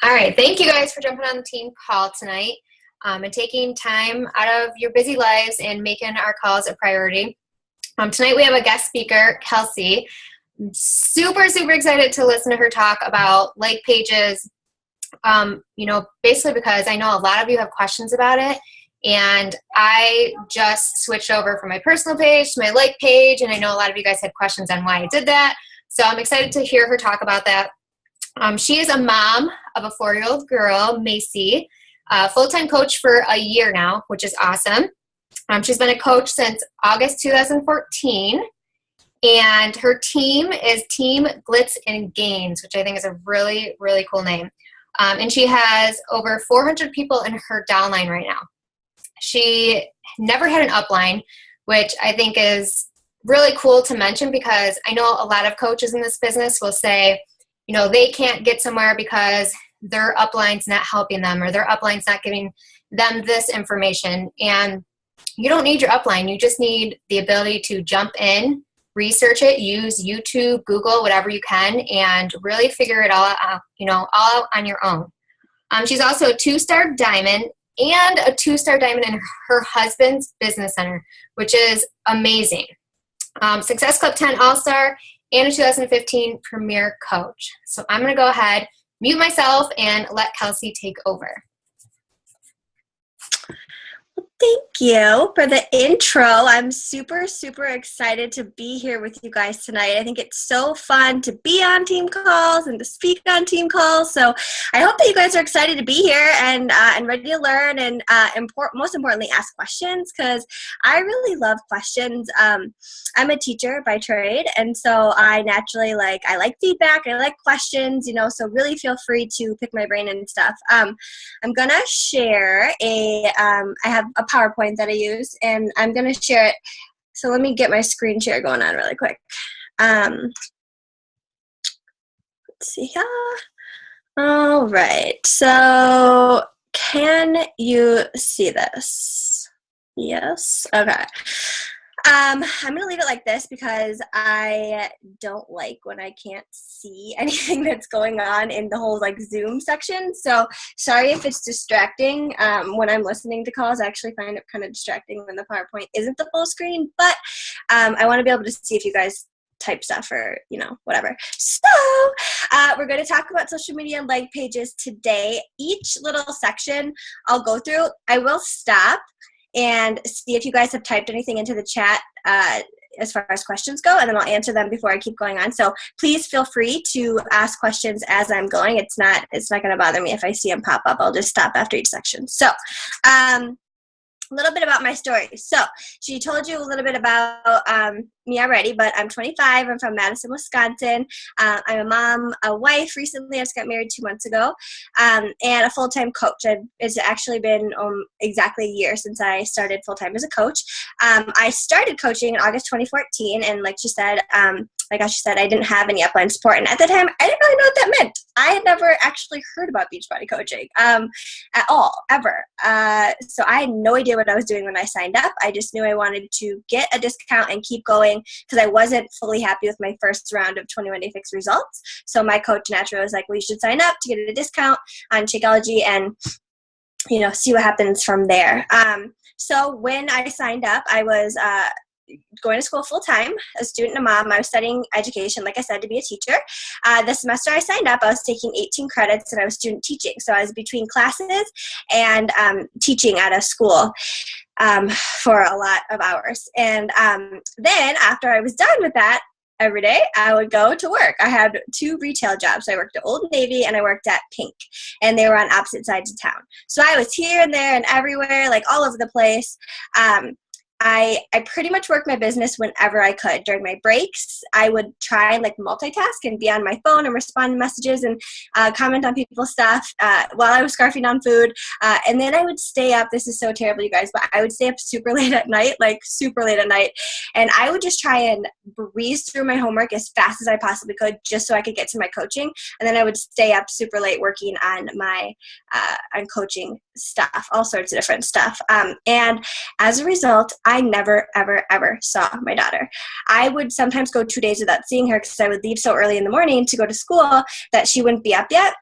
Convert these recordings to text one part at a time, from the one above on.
All right. Thank you guys for jumping on the team call tonight and taking time out of your busy lives and making our calls a priority. Tonight we have a guest speaker, Kelsey. I'm super, super excited to listen to her talk about like pages, basically because I know a lot of you have questions about it. And I just switched over from my personal page to my like page. And I know a lot of you guys had questions on why I did that. So I'm excited to hear her talk about that. She is a mom of a 4-year-old girl, Macy, a full-time coach for a year now, which is awesome. She's been a coach since August 2014, and her team is Team Glitz and Gains, which I think is a really, really cool name. And she has over 400 people in her downline right now. She never had an upline, which I think is really cool to mention because I know a lot of coaches in this business will say, they can't get somewhere because their upline's not helping them or their upline's not giving them this information. And you don't need your upline. You just need the ability to jump in, research it, use YouTube, Google, whatever you can, and really figure it all out, all out on your own. She's also a 2-star diamond and a 2-star diamond in her husband's business center, which is amazing. Success Club 10 All-Star and a 2015 Premier Coach. So I'm going to go ahead, mute myself, and let Kelsey take over. Thank you for the intro. I'm super, super excited to be here with you guys tonight. I think it's so fun to be on team calls and to speak on team calls. So I hope that you guys are excited to be here and ready to learn and most importantly, ask questions because I really love questions. I'm a teacher by trade, and so I naturally I like feedback. I like questions, so really feel free to pick my brain and stuff. I'm going to share I have a PowerPoint that I use, and I'm going to share it. So let me get my screen share going on really quick. Let's see here. All right. So can you see this? Yes. Okay. I'm going to leave it like this because I don't like when I can't see anything that's going on in the whole Zoom section. So sorry if it's distracting when I'm listening to calls. I actually find it kind of distracting when the PowerPoint isn't the full screen, but I want to be able to see if you guys type stuff or, whatever. So we're going to talk about social media and like pages today. Each little section I'll go through, I will stop and see if you guys have typed anything into the chat as far as questions go, and then I'll answer them before I keep going on. So please feel free to ask questions as I'm going. It's not going to bother me if I see them pop up. I'll just stop after each section. So a little bit about my story. So she told you a little bit about me already, but I'm 25. I'm from Madison, Wisconsin. I'm a mom, a wife. Recently, I just got married 2 months ago, and a full-time coach. It's actually been exactly a year since I started full-time as a coach. I started coaching in August 2014, and like she said, I didn't have any upline support. And at the time, I didn't really know what that meant. I had never actually heard about Beachbody coaching at all, ever. So I had no idea what I was doing when I signed up. I just knew I wanted to get a discount and keep going because I wasn't fully happy with my first round of 21-day fix results. So my coach naturally was like, well, you should sign up to get a discount on Shakeology and, see what happens from there. So when I signed up, I was going to school full-time, a student and a mom. I was studying education, like I said, to be a teacher. The semester I signed up, I was taking 18 credits and I was student teaching. So I was between classes and teaching at a school for a lot of hours. And then after I was done with that, every day I would go to work. I had 2 retail jobs. I worked at Old Navy and I worked at Pink, and they were on opposite sides of town. So I was here and there and everywhere, all over the place. I pretty much worked my business whenever I could. During my breaks, I would try and multitask and be on my phone and respond to messages and comment on people's stuff while I was scarfing on food. And then I would stay up. This is so terrible, you guys, but I would stay up super late at night, super late at night. And I would just try and breeze through my homework as fast as I possibly could just so I could get to my coaching. And then I would stay up super late working on my on coaching stuff, all sorts of different stuff. And as a result, I I never, ever, ever saw my daughter. I would sometimes go 2 days without seeing her because I would leave so early in the morning to go to school that she wouldn't be up yet.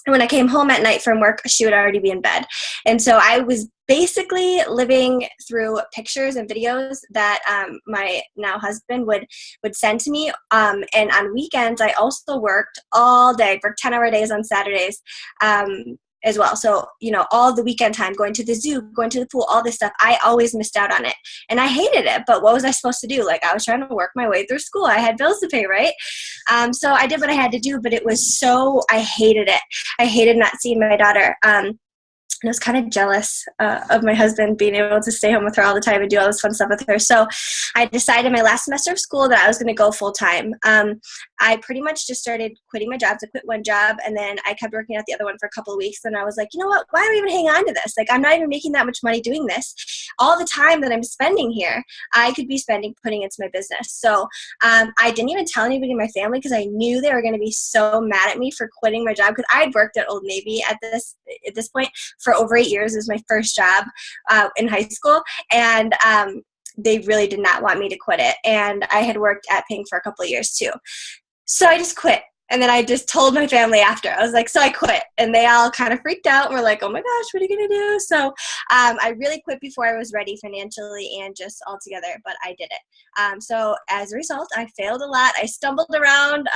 And when I came home at night from work, she would already be in bed. And so I was basically living through pictures and videos that my now husband would send to me. And on weekends, I also worked all day for 10-hour days on Saturdays as well. So, all the weekend time, going to the zoo, going to the pool, all this stuff, I always missed out on it. And I hated it. But what was I supposed to do? Like, I was trying to work my way through school. I had bills to pay, right? So I did what I had to do, but it was I hated it. I hated not seeing my daughter. And I was kind of jealous of my husband being able to stay home with her all the time and do all this fun stuff with her. So I decided my last semester of school that I was going to go full time. I pretty much just started quitting my jobs. I quit one job, and then I kept working at the other one for a couple of weeks. And I was like, you know what? Why do I even hang on to this? Like, I'm not even making that much money doing this. All the time that I'm spending here, I could be spending putting into my business. So I didn't even tell anybody in my family because I knew they were going to be so mad at me for quitting my job, because I had worked at Old Navy at this point for over 8 years. It was my first job in high school, and they really did not want me to quit it. And I had worked at Ping for a couple of years too. So I just quit. And then I just told my family after. I was like, so I quit. And they all kind of freaked out and were like, oh my gosh, what are you going to do? So I really quit before I was ready financially and just altogether, but I did it. So as a result, I failed a lot. I stumbled around.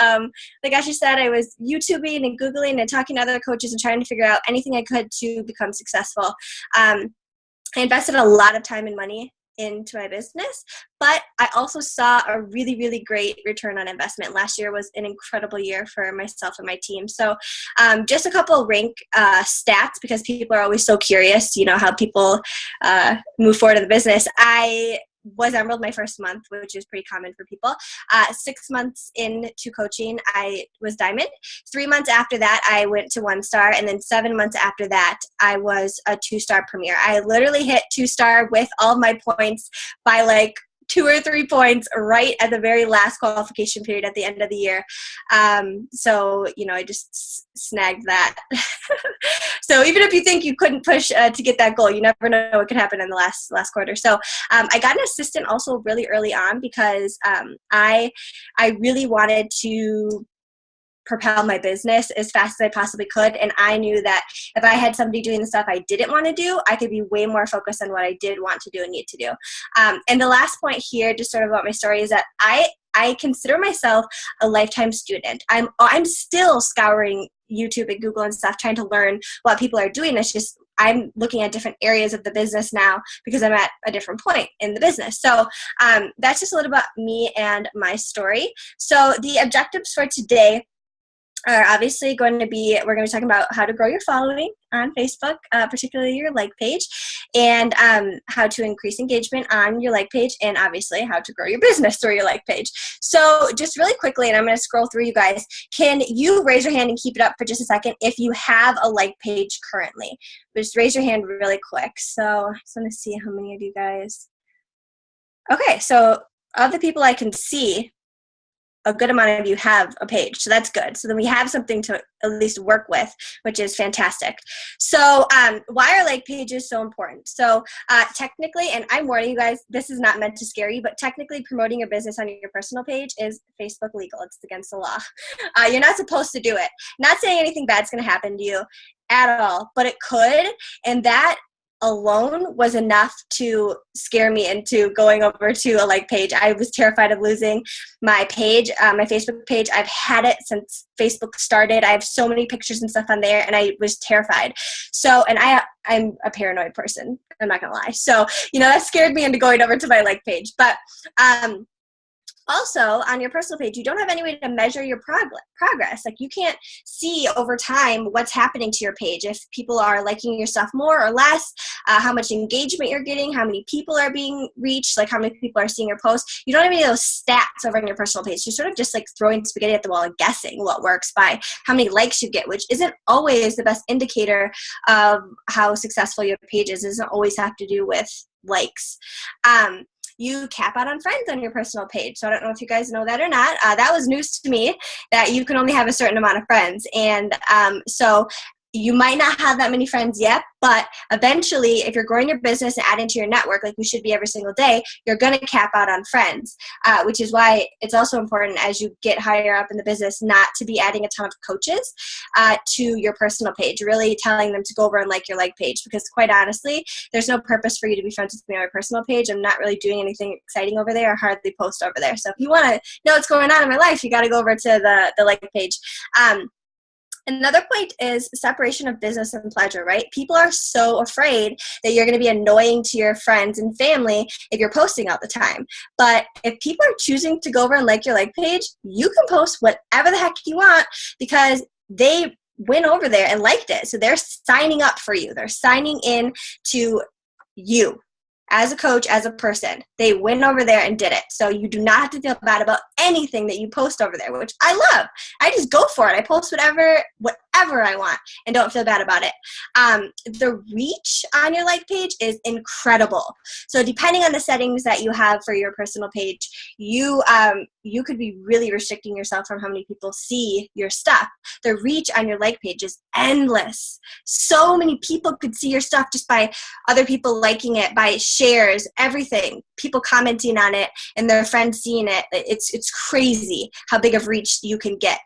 Like Ashley said, I was YouTubing and Googling and talking to other coaches and trying to figure out anything I could to become successful. I invested a lot of time and money into my business, but I also saw a really, really great return on investment. Last year was an incredible year for myself and my team. So just a couple rank stats, because people are always so curious, how people move forward in the business. I was Emerald my first month, which is pretty common for people. 6 months into coaching, I was Diamond. 3 months after that, I went to 1-star. And then 7 months after that, I was a 2-star Premier. I literally hit 2-star with all my points by like 2 or 3 points right at the very last qualification period at the end of the year. So, I just snagged that. So even if you think you couldn't push to get that goal, you never know what could happen in the last quarter. So I got an assistant also really early on because I really wanted to propel my business as fast as I possibly could. And I knew that if I had somebody doing the stuff I didn't want to do, I could be way more focused on what I did want to do and need to do. And the last point here, just sort of about my story, is that I consider myself a lifetime student. I'm still scouring YouTube and Google and stuff, trying to learn what people are doing. It's just I'm looking at different areas of the business now because I'm at a different point in the business. So that's just a little about me and my story. So the objectives for today are obviously going to be, we're going to be talking about how to grow your following on Facebook, particularly your like page, and how to increase engagement on your like page, and obviously how to grow your business through your like page. So just really quickly, and I'm going to scroll through you guys, can you raise your hand and keep it up for just a second if you have a like page currently? Just raise your hand really quick. So I just want to see how many of you guys. Okay, so of the people I can see, a good amount of you have a page, so that's good. So then we have something to at least work with, which is fantastic. So why are like pages so important? So technically, and I'm warning you guys, this is not meant to scare you, but technically promoting your business on your personal page is Facebook legal. It's against the law. You're not supposed to do it. Not saying anything bad's going to happen to you at all, but it could, and that alone was enough to scare me into going over to a like page. I was terrified of losing my page, my Facebook page. I've had it since Facebook started. I have so many pictures and stuff on there, and I was terrified. So, and I'm a paranoid person. I'm not gonna lie. So, that scared me into going over to my like page. But also, on your personal page, you don't have any way to measure your progress. Like, you can't see over time what's happening to your page. If people are liking your stuff more or less, how much engagement you're getting, how many people are being reached, like how many people are seeing your post. You don't have any of those stats over on your personal page. You're sort of just like throwing spaghetti at the wall and guessing what works by how many likes you get, which isn't always the best indicator of how successful your page is. It doesn't always have to do with likes. You cap out on friends on your personal page. So I don't know if you guys know that or not. That was news to me, that you can only have a certain amount of friends. And so you might not have that many friends yet, but eventually if you're growing your business and adding to your network like we should be every single day, you're going to cap out on friends, which is why it's also important as you get higher up in the business not to be adding a ton of coaches to your personal page, really telling them to go over and like your like page, because quite honestly, there's no purpose for you to be friends with me on my personal page. I'm not really doing anything exciting over there. I hardly post over there. So if you want to know what's going on in my life, you got to go over to the like page. Another point is separation of business and pleasure, right? People are so afraid that you're going to be annoying to your friends and family if you're posting all the time. But if people are choosing to go over and like your like page, you can post whatever the heck you want because they went over there and liked it. So they're signing up for you. They're signing in to you as a coach, as a person. They went over there and did it. So you do not have to feel bad about anything that you post over there, which I love. I just go for it. I post whatever I want and don't feel bad about it. The reach on your like page is incredible. So depending on the settings that you have for your personal page, you could be really restricting yourself from how many people see your stuff. The reach on your like page is endless. So many people could see your stuff just by other people liking it, by shares, everything, people commenting on it and their friends seeing it. It's crazy how big of reach you can get.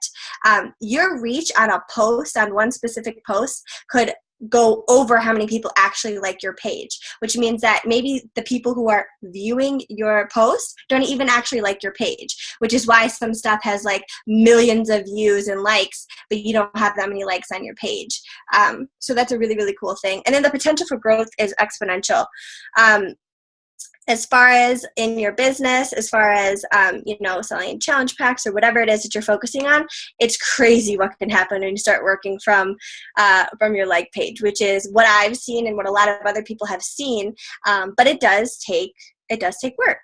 Your reach on a post, on one specific post, could go over how many people actually like your page, which means that maybe the people who are viewing your post don't even actually like your page, which is why some stuff has like millions of views and likes, but you don't have that many likes on your page. So that's a really, really cool thing. And then the potential for growth is exponential. As far as in your business, as far as, selling challenge packs or whatever it is that you're focusing on, it's crazy what can happen when you start working from your like page, which is what I've seen and what a lot of other people have seen. But it does take work.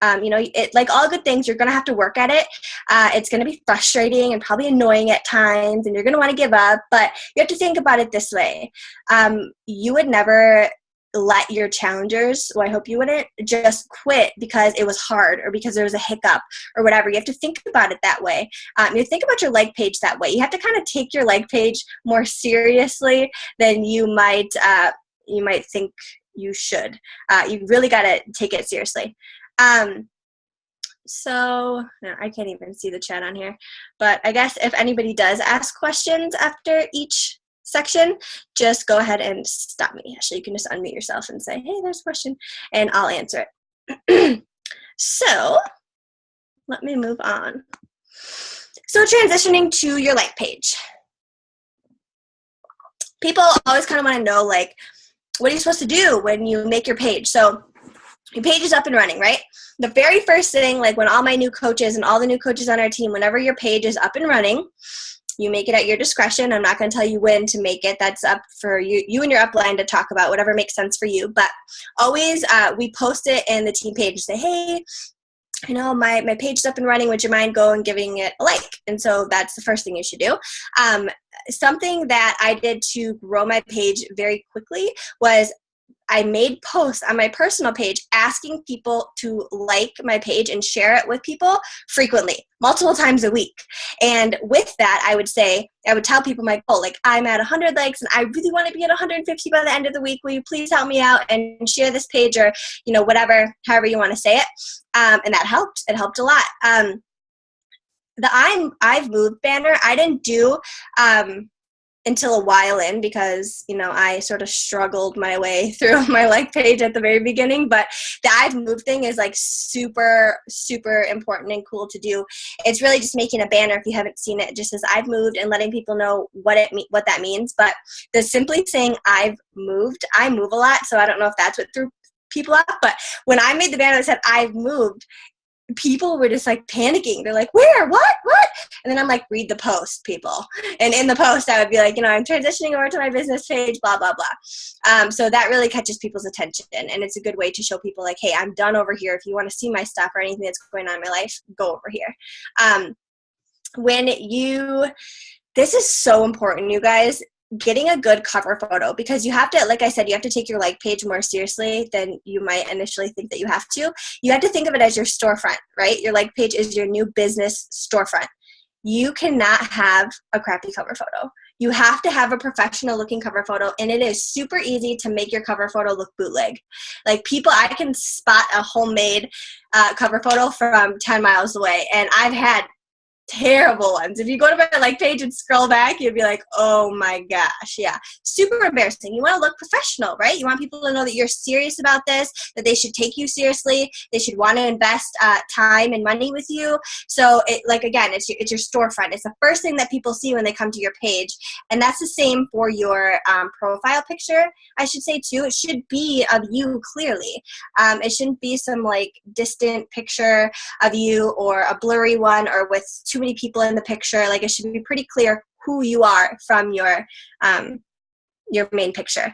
Like all good things, you're going to have to work at it. It's going to be frustrating and probably annoying at times, and you're going to want to give up. But you have to think about it this way. You would never let your challengers, I hope you wouldn't, just quit because it was hard or because there was a hiccup or whatever. You have to think about it that way. You think about your like page that way. You have to kind of take your like page more seriously than you might think you should. You really got to take it seriously. So no, I can't even see the chat on here, but I guess if anybody does ask questions after each section, just go ahead and stop me. Actually, you can just unmute yourself and say, hey, there's a question, and I'll answer it. So let me move on. So transitioning to your like page. People always kind of want to know, like, what are you supposed to do when you make your page? So your page is up and running, right? The very first thing, like when all my new coaches and all the new coaches on our team, whenever your page is up and running, you make it at your discretion. I'm not going to tell you when to make it. That's up for you and your upline to talk about, whatever makes sense for you. But always we post it in the team page. Say, hey, my page is up and running. Would you mind going and giving it a like? And so that's the first thing you should do. Something that I did to grow my page very quickly was I made posts on my personal page asking people to like my page and share it with people frequently, multiple times a week. And with that, I would tell people my goal, like, I'm at 100 likes and I really want to be at 150 by the end of the week. Will you please help me out and share this page, or, however you want to say it. And that helped. It helped a lot. The I've moved banner, I didn't do until a while in, because I sort of struggled my way through my like page at the very beginning. But the I've moved thing is like super, super important and cool to do. It's really just making a banner, if you haven't seen it, just says I've moved, and letting people know what that means. But the simply saying I've moved, I move a lot, so I don't know if that's what threw people off. But when I made the banner that said I've moved, people were just like panicking. They're like, where, what? And then I'm like, read the post, people. And in the post, I would be like, I'm transitioning over to my business page, blah, blah, blah. So that really catches people's attention. And it's a good way to show people like, hey, I'm done over here. If you want to see my stuff or anything that's going on in my life, go over here. This is so important, you guys, getting a good cover photo, because you have to, like I said, you have to take your like page more seriously than you might initially think that you have to. You have to think of it as your storefront, right? Your like page is your new business storefront. You cannot have a crappy cover photo. You have to have a professional looking cover photo, and it is super easy to make your cover photo look bootleg. Like I can spot a homemade cover photo from 10 miles away, and I've had terrible ones. If you go to my like page and scroll back, you'd be like, oh my gosh, yeah, super embarrassing. You want to look professional, right? You want people to know that you're serious about this, that they should take you seriously, they should want to invest time and money with you. So again, it's your storefront. It's the first thing that people see when they come to your page, and that's the same for your profile picture, I should say too. It should be of you clearly. It shouldn't be some like distant picture of you or a blurry one or with too many people in the picture. Like, it should be pretty clear who you are from your main picture.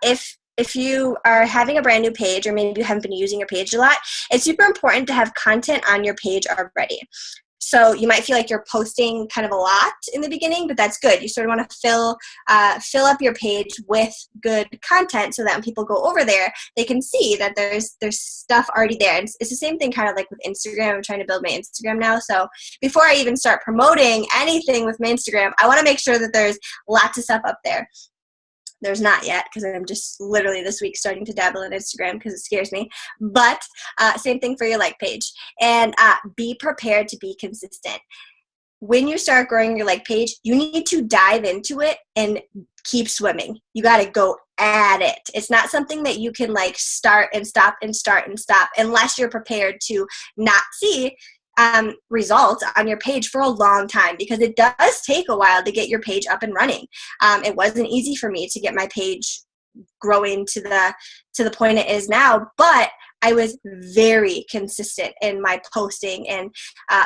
If you are having a brand new page, or maybe you haven't been using your page a lot, it's super important to have content on your page already. So you might feel like you're posting kind of a lot in the beginning, but that's good. You sort of want to fill up your page with good content so that when people go over there, they can see that there's stuff already there. And it's the same thing kind of like with Instagram. I'm trying to build my Instagram now. So before I even start promoting anything with my Instagram, I want to make sure that there's lots of stuff up there. There's not yet, because I'm just literally this week starting to dabble in Instagram because it scares me. But same thing for your like page. And be prepared to be consistent. When you start growing your like page, you need to dive into it and keep swimming. You got to go at it. It's not something that you can like start and stop and start and stop unless you're prepared to not see results on your page for a long time, because it does take a while to get your page up and running. It wasn't easy for me to get my page growing to the point it is now, but I was very consistent in my posting, and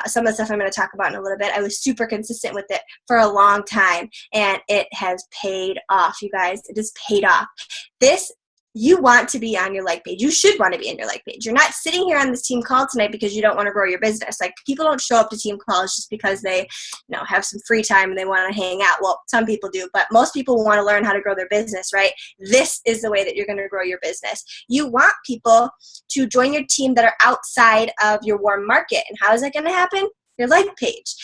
some of the stuff I'm going to talk about in a little bit, I was super consistent with it for a long time, and it has paid off, you guys. It has paid off. You want to be on your like page. You should want to be in your like page. You're not sitting here on this team call tonight because you don't want to grow your business. Like, people don't show up to team calls just because they, have some free time and they want to hang out. Well, some people do, but most people want to learn how to grow their business, right? This is the way that you're going to grow your business. You want people to join your team that are outside of your warm market. And how is that going to happen? Your like page.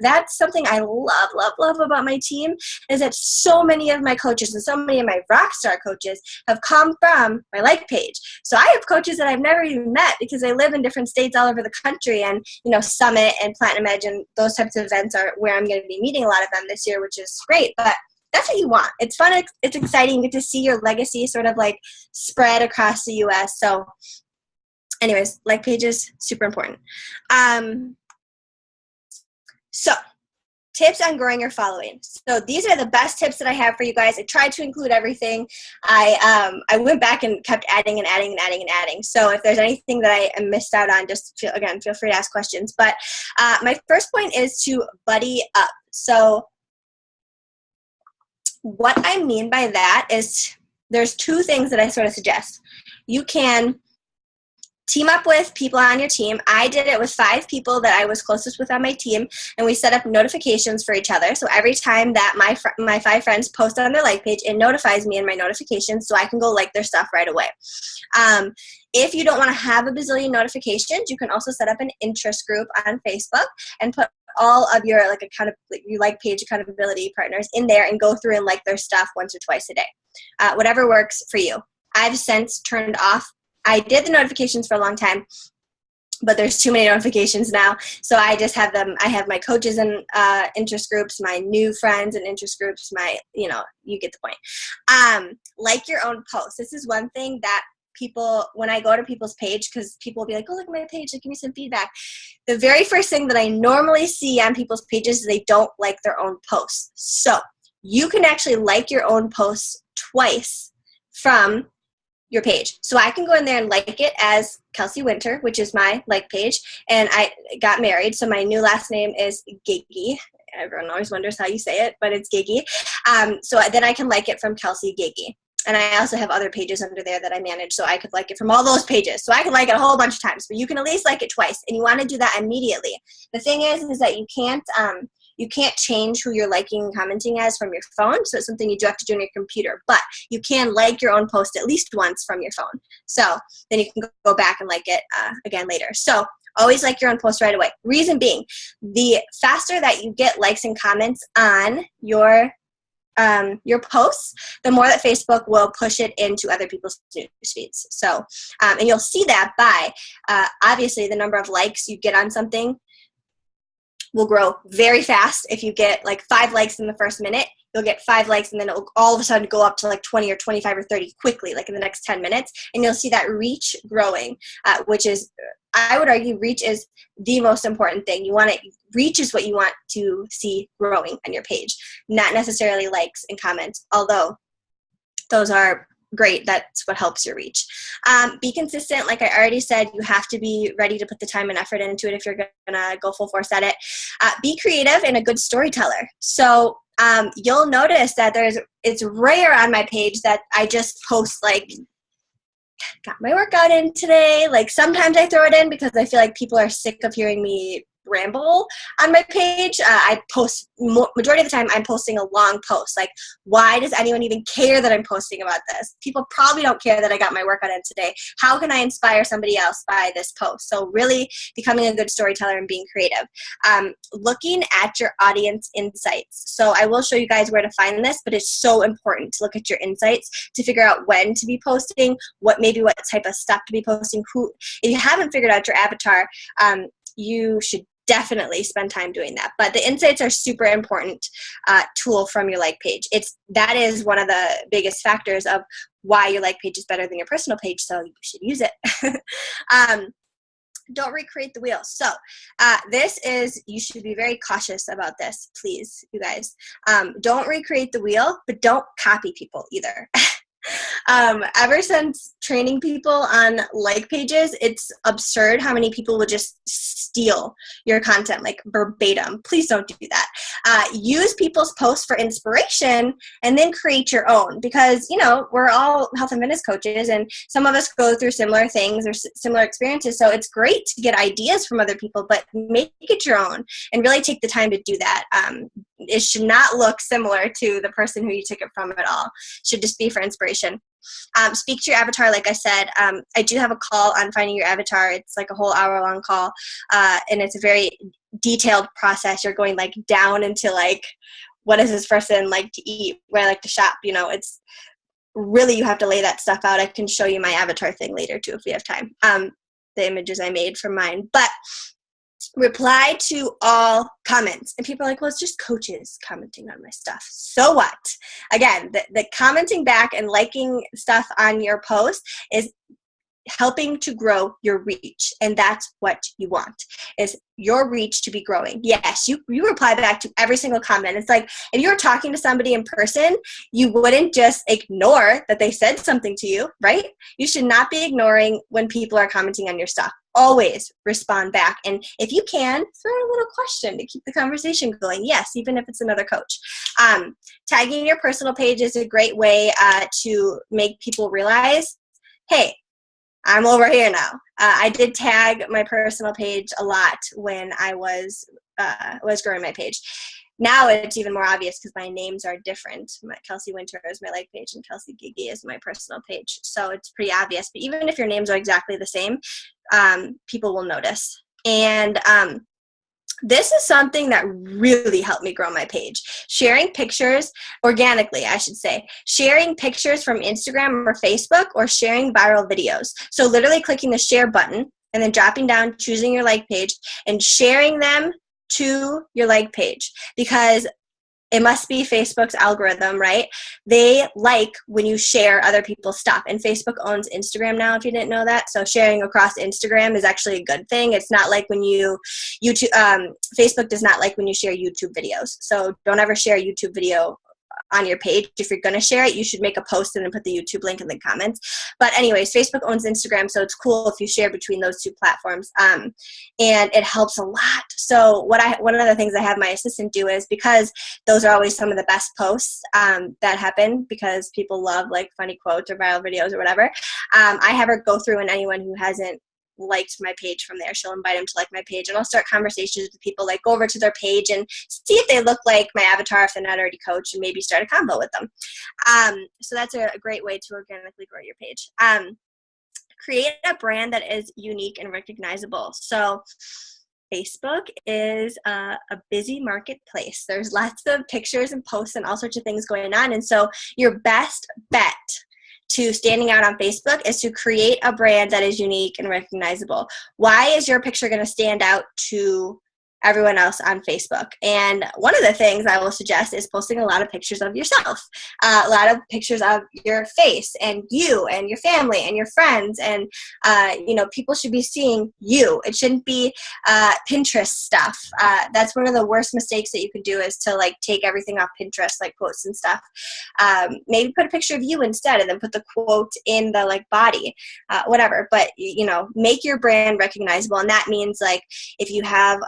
That's something I love about my team, is that so many of my coaches and so many of my rockstar coaches have come from my like page. So I have coaches that I've never even met because they live in different states all over the country, and Summit and Platinum Edge and those types of events are where I'm going to be meeting a lot of them this year, which is great. But that's what you want. It's fun. It's exciting. You get to see your legacy sort of like spread across the U.S. So anyways, like pages, super important. So, tips on growing your following. So these are the best tips that I have for you guys. I tried to include everything. I went back and kept adding and adding and adding and adding. So if there's anything that I missed out on, just feel free to ask questions. But my first point is to buddy up. So what I mean by that is there's two things that I sort of suggest. You can team up with people on your team. I did it with 5 people that I was closest with on my team, and we set up notifications for each other. So every time that my 5 friends post on their like page, it notifies me in my notifications so I can go like their stuff right away. If you don't want to have a bazillion notifications, you can also set up an interest group on Facebook and put all of your your like page accountability partners in there and go through and like their stuff once or twice a day. Whatever works for you. I've since turned off. I did the notifications for a long time, but there's too many notifications now. So I just have them. I have my coaches and interest groups, my new friends and interest groups, you get the point. Like your own posts. This is one thing that people, when I go to people's page, because people will be like, oh, look at my page, like, give me some feedback. The very first thing that I normally see on people's pages is they don't like their own posts. So you can actually like your own posts twice from your page. So I can go in there and like it as Kelsey Winter, which is my like page, and I got married, so my new last name is Gigi. Everyone always wonders how you say it, but it's Gigi. So then I can like it from Kelsey Gigi. And I also have other pages under there that I manage, so I could like it from all those pages. So I can like it a whole bunch of times, but you can at least like it twice, and you want to do that immediately. The thing is that you can't change who you're liking and commenting as from your phone, so it's something you do have to do on your computer. But you can like your own post at least once from your phone. So then you can go back and like it again later. So always like your own post right away. Reason being, the faster that you get likes and comments on your your posts, the more that Facebook will push it into other people's news feeds. So, and you'll see that by, obviously, the number of likes you get on something will grow very fast. If you get like 5 likes in the first minute, you'll get 5 likes, and then it'll all of a sudden go up to like 20 or 25 or 30 quickly, like in the next 10 minutes. And you'll see that reach growing, which is, I would argue, reach is the most important thing. Reach is what you want to see growing on your page, not necessarily likes and comments, although those are great. That's what helps your reach. Be consistent. Like I already said, you have to be ready to put the time and effort into it if you're gonna go full force at it. Be creative and a good storyteller. So you'll notice that it's rare on my page that I just post like, got my workout in today. Like sometimes I throw it in because I feel like people are sick of hearing me ramble on my page. I post majority of the time I'm posting a long post. Like, why does anyone even care that I'm posting about this? People probably don't care that I got my workout in today. How can I inspire somebody else by this post? So really becoming a good storyteller and being creative. Looking at your audience insights. So I will show you guys where to find this, but it's so important to look at your insights to figure out when to be posting, what type of stuff to be posting. If you haven't figured out your avatar, you should definitely spend time doing that. But the insights are super important tool from your like page. That is one of the biggest factors of why your like page is better than your personal page, so you should use it. Don't recreate the wheel. So you should be very cautious about this, please, you guys. Don't recreate the wheel, but don't copy people either. Ever since training people on like pages, it's absurd how many people will just steal your content like verbatim. Please don't do that. Use people's posts for inspiration and then create your own, because we're all health and fitness coaches and some of us go through similar things or similar experiences. So it's great to get ideas from other people, but make it your own and really take the time to do that. It should not look similar to the person who you took it from at all. It should just be for inspiration. Speak to your avatar, like I said. I do have a call on finding your avatar. It's like a whole hour-long call, and it's a very detailed process. You're going like down into like, what does this person like to eat, where I like to shop. It's really, you have to lay that stuff out. I can show you my avatar thing later too if we have time. The images I made from mine, but reply to all comments. And people are like, well, it's just coaches commenting on my stuff. So what? Again, the commenting back and liking stuff on your post is helping to grow your reach. And that's what you want, is your reach to be growing. Yes, you reply back to every single comment. It's like if you were talking to somebody in person, you wouldn't just ignore that they said something to you, right? You should not be ignoring when people are commenting on your stuff. Always respond back. And if you can, throw a little question to keep the conversation going. Yes, even if it's another coach. Tagging your personal page is a great way to make people realize, hey, I'm over here now. I did tag my personal page a lot when I was growing my page. Now it's even more obvious because my names are different. Kelsey Winter is my like page and Kelsey Gigi is my personal page. So it's pretty obvious. But even if your names are exactly the same, people will notice. And this is something that really helped me grow my page. Sharing pictures, organically, I should say. Sharing pictures from Instagram or Facebook, or sharing viral videos. So literally clicking the share button and then dropping down, choosing your like page, and sharing them to your like page. Because it must be Facebook's algorithm, right? They like when you share other people's stuff. And Facebook owns Instagram now, if you didn't know that. So sharing across Instagram is actually a good thing. It's not like when Facebook does not like when you share YouTube videos. So don't ever share a YouTube video on your page. If you're going to share it, you should make a post and then put the YouTube link in the comments. But anyways, Facebook owns Instagram, so it's cool if you share between those two platforms. And it helps a lot. So one of the things I have my assistant do is, because those are always some of the best posts that happen, because people love like funny quotes or viral videos or whatever, I have her go through, and anyone who hasn't liked my page from there, she'll invite them to like my page, and I'll start conversations with people, like go over to their page and see if they look like my avatar if they're not already coached, and maybe start a combo with them. So that's a great way to organically grow your page. Create a brand that is unique and recognizable. So Facebook is a busy marketplace. There's lots of pictures and posts and all sorts of things going on. And so your best bet to standing out on Facebook is to create a brand that is unique and recognizable. Why is your picture going to stand out to everyone else on Facebook? And one of the things I will suggest is posting a lot of pictures of yourself, a lot of pictures of your face and you and your family and your friends. And, people should be seeing you. It shouldn't be Pinterest stuff. That's one of the worst mistakes that you can do, is to like take everything off Pinterest, like quotes and stuff. Maybe put a picture of you instead, and then put the quote in the like body, whatever. But, make your brand recognizable. And that means like if you have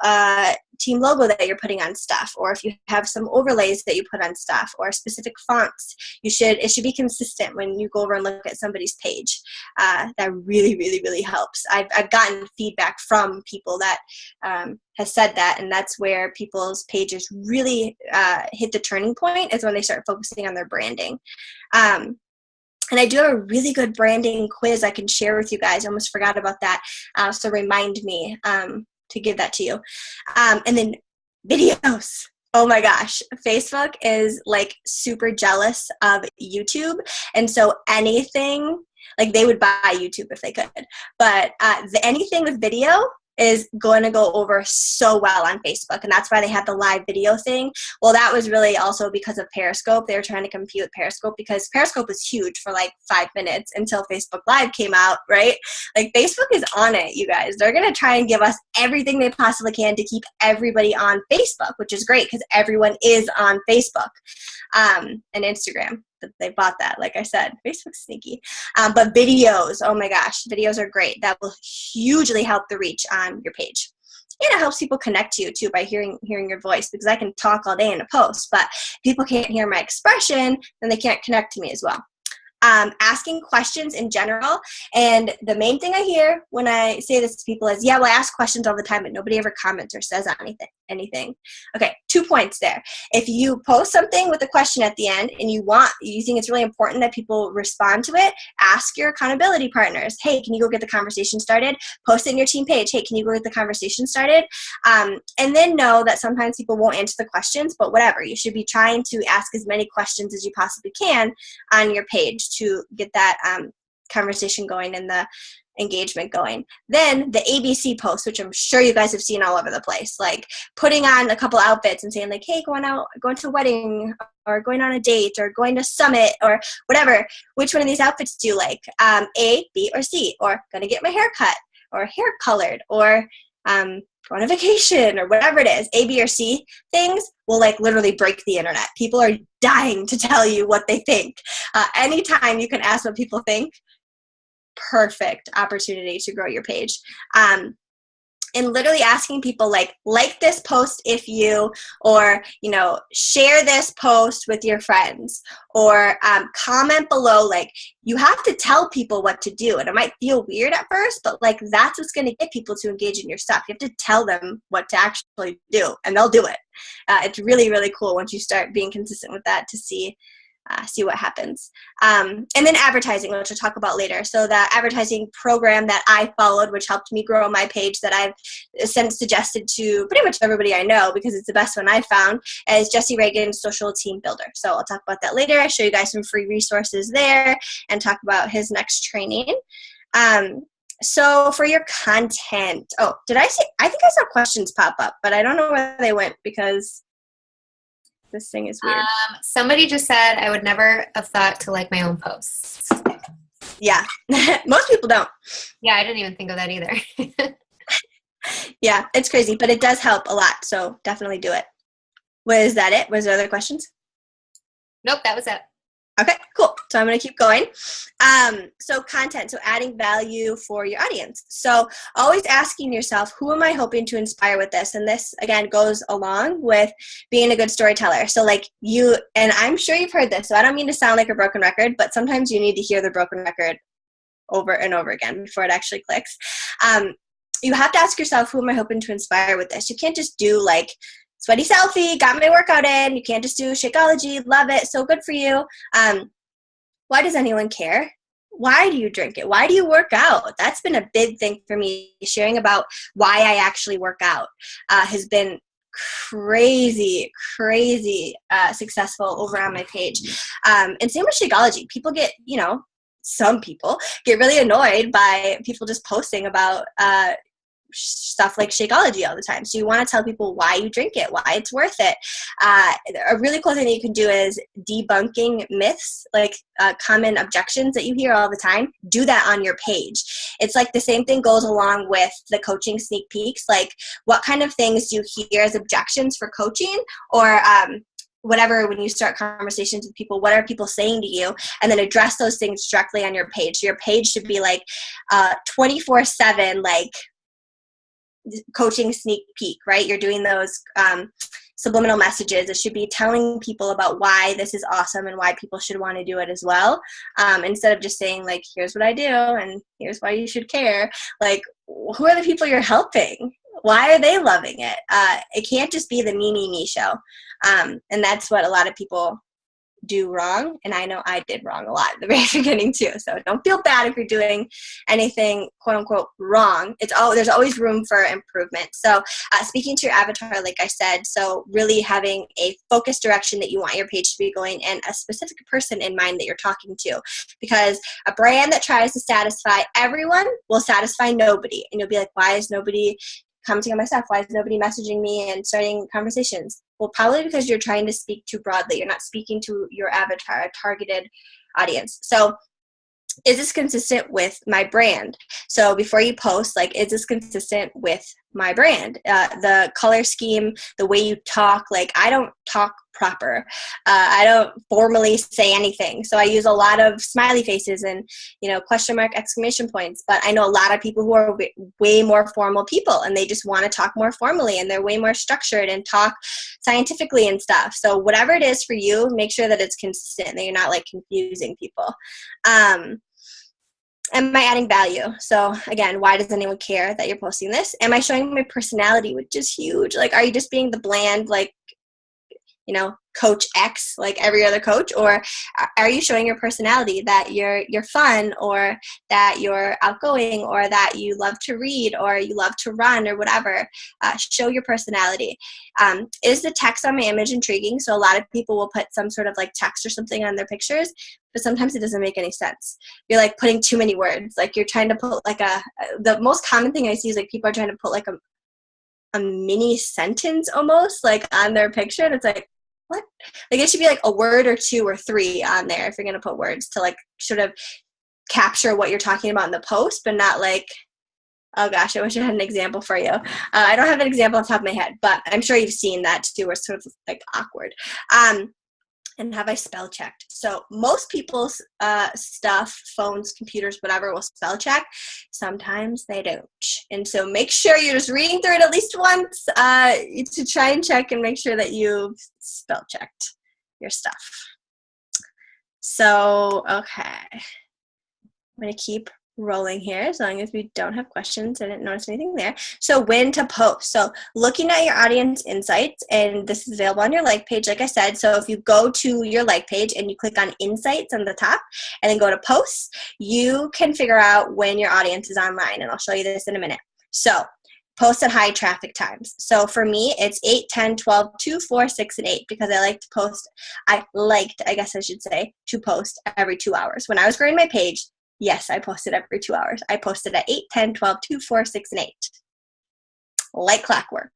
team logo that you're putting on stuff, or if you have some overlays that you put on stuff, or specific fonts, it should be consistent when you go over and look at somebody's page. That really, really, really helps. I've gotten feedback from people that has said that, and that's where people's pages really hit the turning point, is when they start focusing on their branding. And I do have a really good branding quiz I can share with you guys. I almost forgot about that. So remind me to give that to you. And then videos. Oh my gosh. Facebook is like super jealous of YouTube. And so anything, like they would buy YouTube if they could. But anything with video is going to go over so well on Facebook. And that's why they had the live video thing. Well, that was really also because of Periscope. They were trying to compete with Periscope, because Periscope was huge for like 5 minutes until Facebook Live came out, right? Like Facebook is on it, you guys. They're going to try and give us everything they possibly can to keep everybody on Facebook, which is great because everyone is on Facebook and Instagram. They bought that, like I said. Facebook's sneaky. But videos, oh my gosh, videos are great. That will hugely help the reach on your page. And it helps people connect to you too by hearing your voice, because I can talk all day in a post, but people can't hear my expression, then they can't connect to me as well. Asking questions in general. And the main thing I hear when I say this to people is, yeah, well, I ask questions all the time, but nobody ever comments or says anything. Okay, 2 points there. If you post something with a question at the end and you think it's really important that people respond to it, ask your accountability partners, hey, can you go get the conversation started? Post it in your team page, hey, can you go get the conversation started? And then know that sometimes people won't answer the questions, but whatever. You should be trying to ask as many questions as you possibly can on your page to get that conversation going and the engagement going. Then the ABC post, which I'm sure you guys have seen all over the place, like putting on a couple outfits and saying like, hey, going to a wedding, or going on a date, or going to Summit, or whatever. Which one of these outfits do you like? A, B, or C? Or gonna get my hair cut, or hair colored, or go on a vacation, or whatever it is. A, B, or C things will like literally break the internet. People are dying to tell you what they think. Anytime you can ask what people think, perfect opportunity to grow your page. And literally asking people like this post if you, or, share this post with your friends, or comment below. Like, you have to tell people what to do. And it might feel weird at first, but like that's what's going to get people to engage in your stuff. You have to tell them what to actually do, and they'll do it. It's really, really cool once you start being consistent with that to see what happens. And then advertising, which we'll talk about later. So the advertising program that I followed, which helped me grow my page, that I've since suggested to pretty much everybody I know, because it's the best one I found, is Jesse Reagan's Social Team Builder. So I'll talk about that later. I'll show you guys some free resources there and talk about his next training. So for your content, I think I saw questions pop up, but I don't know where they went because this thing is weird. Somebody just said I would never have thought to like my own posts. Yeah. Most people don't. Yeah, I didn't even think of that either. Yeah, it's crazy, but it does help a lot. So definitely do it. Was that it? Was there other questions? Nope, that was it. Okay, cool. So I'm going to keep going. So content, so adding value for your audience. So always asking yourself, who am I hoping to inspire with this? And this, again, goes along with being a good storyteller. So like you, and I'm sure you've heard this, so I don't mean to sound like a broken record, but sometimes you need to hear the broken record over and over again before it actually clicks. You have to ask yourself, who am I hoping to inspire with this? You can't just do like, sweaty selfie, got my workout in. You can't just do Shakeology, love it, so good for you. Why does anyone care? why do you drink it? Why do you work out? That's been a big thing for me. Sharing about why I actually work out has been crazy successful over on my page. And same with Shakeology. People get, some people get really annoyed by people just posting about stuff like Shakeology all the time. So you want to tell people why you drink it, why it's worth it. A really cool thing that you can do is debunking myths, like common objections that you hear all the time. Do that on your page. It's like the same thing goes along with the coaching sneak peeks. Like, what kind of things do you hear as objections for coaching, or whatever, when you start conversations with people, what are people saying to you? And then address those things directly on your page. So your page should be like 24/7, like, coaching sneak peek, right? You're doing those subliminal messages. It should be telling people about why this is awesome and why people should want to do it as well. Instead of just saying, like, here's what I do and here's why you should care. Like, who are the people you're helping? Why are they loving it? It can't just be the me show. And that's what a lot of people do wrong, and I know I did wrong a lot at the very beginning too. So don't feel bad if you're doing anything quote unquote wrong. There's always room for improvement. So speaking to your avatar, like I said, so really having a focused direction that you want your page to be going, and a specific person in mind that you're talking to, because a brand that tries to satisfy everyone will satisfy nobody. And you'll be like, why is nobody commenting on my stuff? Why is nobody messaging me and starting conversations? Well, probably because you're trying to speak too broadly. You're not speaking to your avatar, a targeted audience. So is this consistent with my brand? So before you post, like, is this consistent with my brand? The color scheme, the way you talk, like, I don't talk proper. I don't formally say anything. So I use a lot of smiley faces and, question mark, exclamation points. But I know a lot of people who are way more formal people, and they just want to talk more formally, and they're way more structured and talk scientifically and stuff. So whatever it is for you, make sure that it's consistent, that you're not, like, confusing people. Am I adding value? So again, why does anyone care that you're posting this? Am I showing my personality, which is huge? Like, are you just being the bland, like, Coach X, like every other coach? Or are you showing your personality, that you're fun, or that you're outgoing, or that you love to read, or you love to run, or whatever? Show your personality. Is the text on my image intriguing? So a lot of people will put some sort of like text or something on their pictures, but sometimes it doesn't make any sense. You're like putting too many words. Like, you're trying to put like the most common thing I see is like people are trying to put like a mini sentence almost, like, on their picture. And it's like, what? Like, it should be like a word or two or three on there if you're going to put words to, like, sort of capture what you're talking about in the post, but not like, oh gosh, I wish I had an example for you. I don't have an example off the top of my head, but I'm sure you've seen that too, where it's sort of like awkward. And have I spell checked? So most people's stuff, phones, computers, whatever, will spell check. Sometimes they don't. And so make sure you're just reading through it at least once to try and check and make sure that you've spell checked your stuff. So, okay. I'm going to keep rolling here as long as we don't have questions. I didn't notice anything there. So when to post. So looking at your audience insights, and this is available on your like page, like I said. So if you go to your like page and you click on insights on the top and then go to posts, you can figure out when your audience is online. And I'll show you this in a minute. So post at high traffic times. So for me, it's 8, 10, 12, 2, 4, 6, and 8, because I like to post. To post every 2 hours. When I was growing my page, yes, I posted every 2 hours. I posted at 8, 10, 12, 2, 4, 6, and 8. Like clockwork.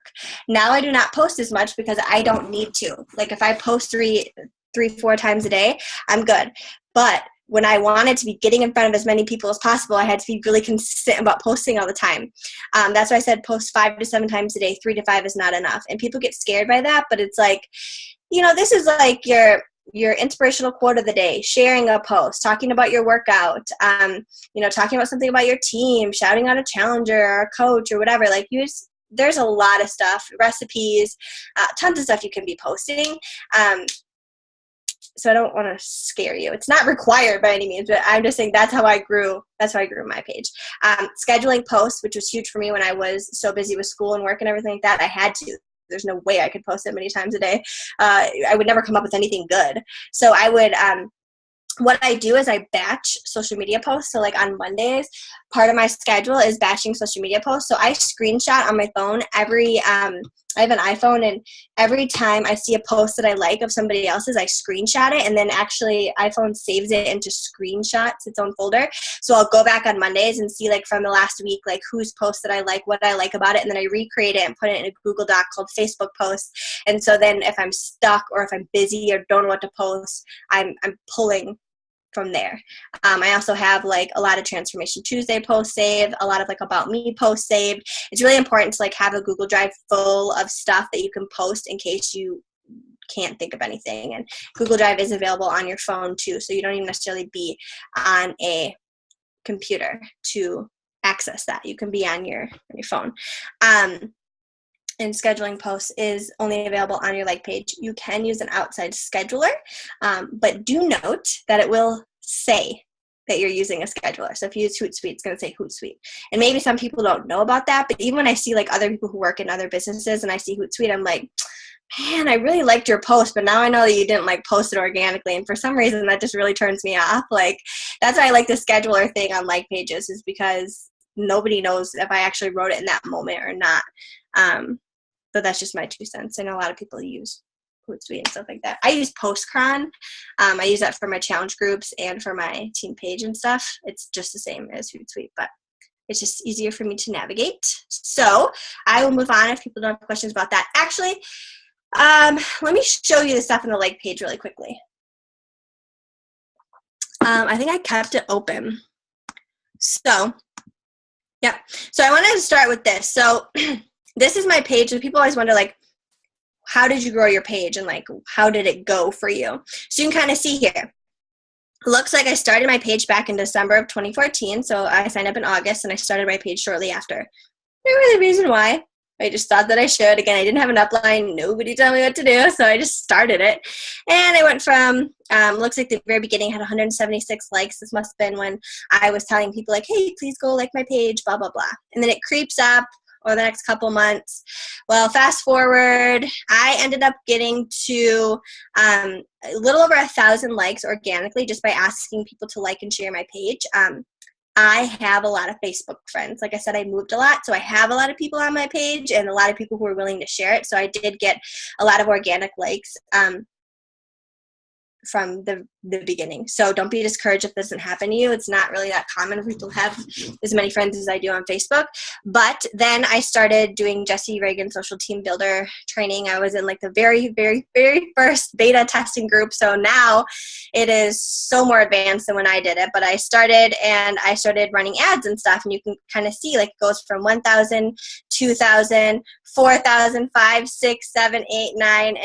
Now I do not post as much because I don't need to. Like, if I post 4 times a day, I'm good. But when I wanted to be getting in front of as many people as possible, I had to be really consistent about posting all the time. That's why I said post 5 to 7 times a day. 3 to 5 is not enough. And people get scared by that, but it's like, this is like your inspirational quote of the day, sharing a post, talking about your workout, talking about something about your team, shouting out a challenger or a coach or whatever. Like, there's a lot of stuff, recipes, tons of stuff you can be posting. So I don't want to scare you. It's not required by any means, but I'm just saying that's how I grew. That's how I grew my page. Scheduling posts, which was huge for me when I was so busy with school and work and everything like that. I had to. There's no way I could post that many times a day. I would never come up with anything good. So I would what I do is I batch social media posts. So like on Mondays, part of my schedule is batching social media posts. So I screenshot on my phone I have an iPhone, and every time I see a post that I like of somebody else's, I screenshot it, and then actually iPhone saves it into screenshots, its own folder. So I'll go back on Mondays and see like from the last week, like whose post that I like, what I like about it, and then I recreate it and put it in a Google Doc called Facebook posts. And so then if I'm stuck or if I'm busy or don't know what to post, I'm pulling from there. I also have like a lot of Transformation Tuesday posts saved, a lot of like About Me posts saved. It's really important to like have a Google Drive full of stuff that you can post in case you can't think of anything. And Google Drive is available on your phone too, so you don't even necessarily be on a computer to access that. You can be on your phone. And scheduling posts is only available on your like page. You can use an outside scheduler, but do note that it will say that you're using a scheduler. So if you use Hootsuite, it's going to say Hootsuite. And maybe some people don't know about that, but even when I see like other people who work in other businesses and I see Hootsuite, I'm like, man, I really liked your post, but now I know that you didn't like post it organically. And for some reason, that just really turns me off. Like, that's why I like the scheduler thing on like pages, is because nobody knows if I actually wrote it in that moment or not. But that's just my 2 cents. I know a lot of people use Hootsuite and stuff like that. I use Postcron. I use that for my challenge groups and for my team page and stuff. It's just the same as Hootsuite, but it's just easier for me to navigate. So I will move on if people don't have questions about that. Actually, let me show you the stuff on the like page really quickly. I think I kept it open. So, yeah. So I wanted to start with this. So this is my page, and people always wonder, like, how did you grow your page, and like, how did it go for you? So you can kind of see here. It looks like I started my page back in December of 2014. So I signed up in August, and I started my page shortly after. No really reason why. I just thought that I should. Again, I didn't have an upline. Nobody told me what to do, so I just started it. And I went from, looks like the very beginning had 176 likes. This must have been when I was telling people, like, hey, please go like my page, blah, blah, blah. And then it creeps up over the next couple months. Well, fast forward, I ended up getting to a little over 1,000 likes organically just by asking people to like and share my page. I have a lot of Facebook friends. Like I said, I moved a lot, so I have a lot of people on my page and a lot of people who are willing to share it. So I did get a lot of organic likes from the beginning. So don't be discouraged if this doesn't happen to you. It's not really that common for people to have as many friends as I do on Facebook. But then I started doing Jesse Reagan Social Team Builder training. I was in like the very, very, very first beta testing group. So now it is so more advanced than when I did it. But I started running ads and stuff. And you can kind of see like it goes from 1,000, 2,000, 4,000, 5, 6, 7, 8, 9,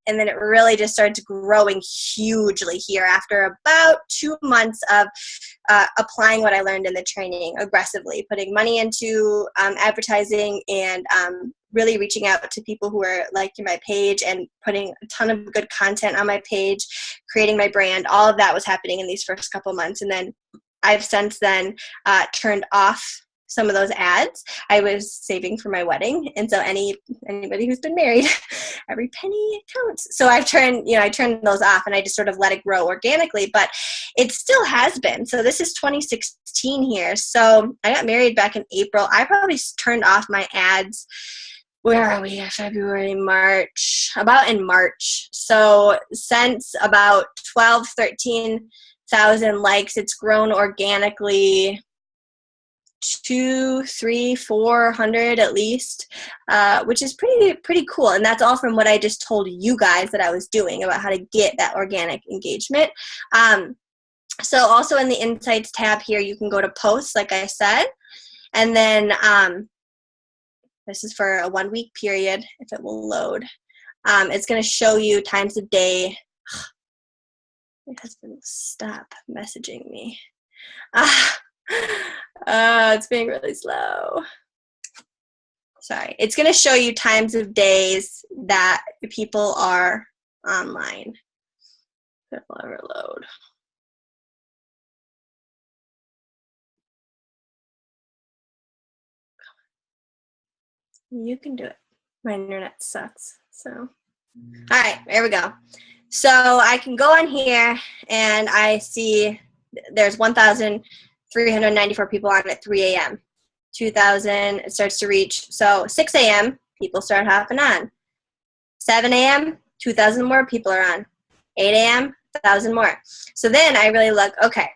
and then it really just starts growing hugely here after about 2 months of applying what I learned in the training aggressively, putting money into advertising and really reaching out to people who are liking my page and putting a ton of good content on my page, creating my brand. All of that was happening in these first couple months. And then I've since then turned off some of those ads. I was saving for my wedding, and so anybody who's been married, every penny counts. So I turned those off, and I just sort of let it grow organically, but it still has been. So this is 2016 here. So I got married back in April. I probably turned off my ads. Where are we? February, March, about in March. So since about 12, 13,000 likes, it's grown organically 200, 300, 400 at least, which is pretty cool. And that's all from what I just told you guys that I was doing about how to get that organic engagement. So also in the Insights tab here, you can go to posts, like I said, and then this is for a 1 week period, if it will load. It's going to show you times of day. My husband will stop messaging me. It's being really slow. Sorry. It's going to show you times of days that people are online. It will ever load. You can do it. My internet sucks. So, all right, there we go. So I can go on here and I see there's 1,394 people on at 3 a.m. 2,000, it starts to reach. So 6 a.m., people start hopping on. 7 a.m., 2,000 more people are on. 8 a.m., 1,000 more. So then I really look, okay,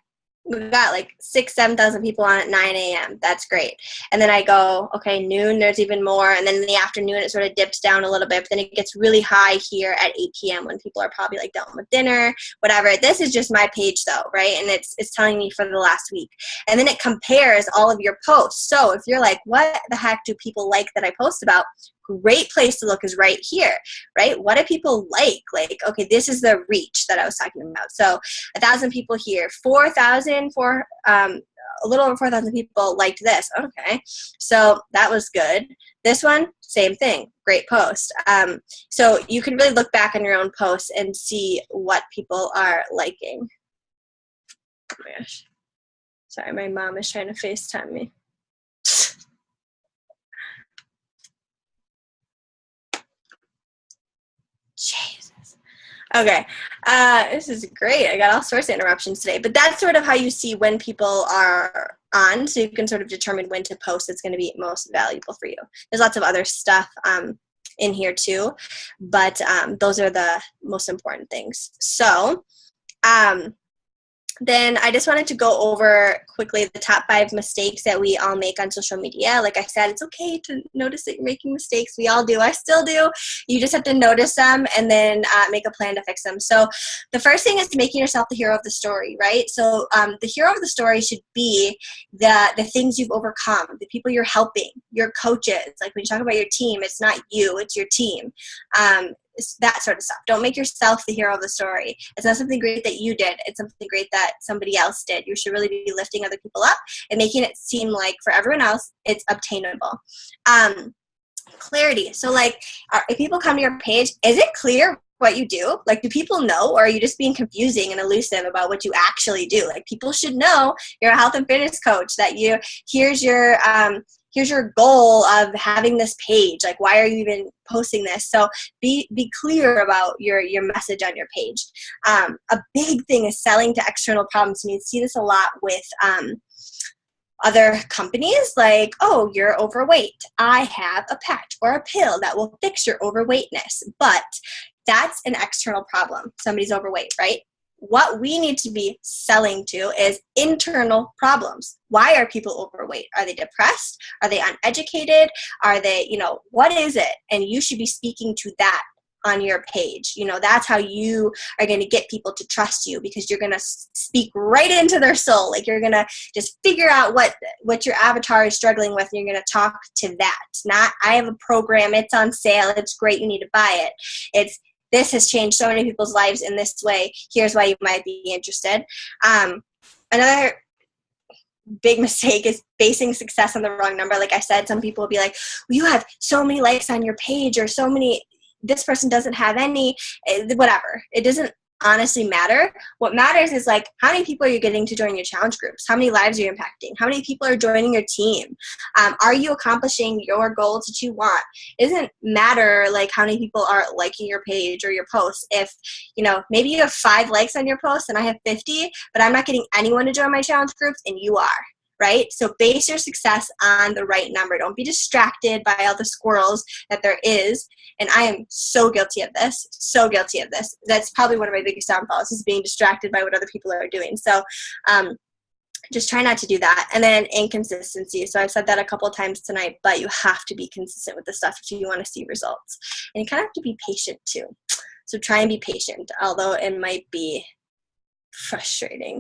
we've got like 7,000 people on at 9 a.m. That's great. And then I go, okay, noon, there's even more. And then in the afternoon, it sort of dips down a little bit, but then it gets really high here at 8 p.m. when people are probably like done with dinner, whatever. This is just my page though, right? And it's telling me for the last week. And then it compares all of your posts. So if you're like, what the heck do people like that I post about? Great place to look is right here, right? What do people like? Like, okay, this is the reach that I was talking about. So 1,000 people here, 4,000 for a little over 4,000 people liked this. Okay, so that was good. This one, same thing, great post. So you can really look back on your own posts and see what people are liking. Oh my gosh. Sorry, my mom is trying to FaceTime me. Jesus. Okay. This is great. I got all sorts of interruptions today, but that's sort of how you see when people are on, so you can sort of determine when to post that's going to be most valuable for you. There's lots of other stuff in here too, but those are the most important things. So then I just wanted to go over quickly the top 5 mistakes that we all make on social media. Like I said, it's okay to notice that you're making mistakes. We all do. I still do. You just have to notice them and then make a plan to fix them. So the first thing is making yourself the hero of the story, right? So the hero of the story should be the things you've overcome, the people you're helping, your coaches. Like when you talk about your team, it's not you, it's your team. That sort of stuff. Don't make yourself the hero of the story. It's not something great that you did. It's something great that somebody else did. You should really be lifting other people up and making it seem like for everyone else, it's obtainable. Clarity. So like, if people come to your page, is it clear what you do? Like, do people know, or are you just being confusing and elusive about what you actually do? Like, people should know you're a health and fitness coach, that here's your goal of having this page. Like, why are you even posting this? So be clear about your message on your page. A big thing is selling to external problems. You see this a lot with other companies, like, oh, you're overweight. I have a patch or a pill that will fix your overweightness. But that's an external problem. Somebody's overweight, right? What we need to be selling to is internal problems. Why are people overweight? Are they depressed? Are they uneducated? Are they, what is it? And you should be speaking to that on your page. That's how you are going to get people to trust you, because you're going to speak right into their soul. Like, you're going to just figure out what your avatar is struggling with, and you're going to talk to that. Not, I have a program, it's on sale, it's great, you need to buy it. It's, this has changed so many people's lives in this way. Here's why you might be interested. Another big mistake is basing success on the wrong number. Like I said, some people will be like, well, you have so many likes on your page, or so many, this person doesn't have any, whatever. It doesn't honestly matter. What matters is, like, how many people are you getting to join your challenge groups? How many lives are you impacting? How many people are joining your team? Are you accomplishing your goals that you want? It doesn't matter, like, how many people are liking your page or your post. If, maybe you have 5 likes on your post and I have 50, but I'm not getting anyone to join my challenge groups, and you are. Right? So base your success on the right number. Don't be distracted by all the squirrels that there is. And I am so guilty of this. So guilty of this. That's probably one of my biggest downfalls, is being distracted by what other people are doing. So just try not to do that. And then inconsistency. So I've said that a couple of times tonight, but you have to be consistent with the stuff if you want to see results. And you kind of have to be patient too. So try and be patient, although it might be frustrating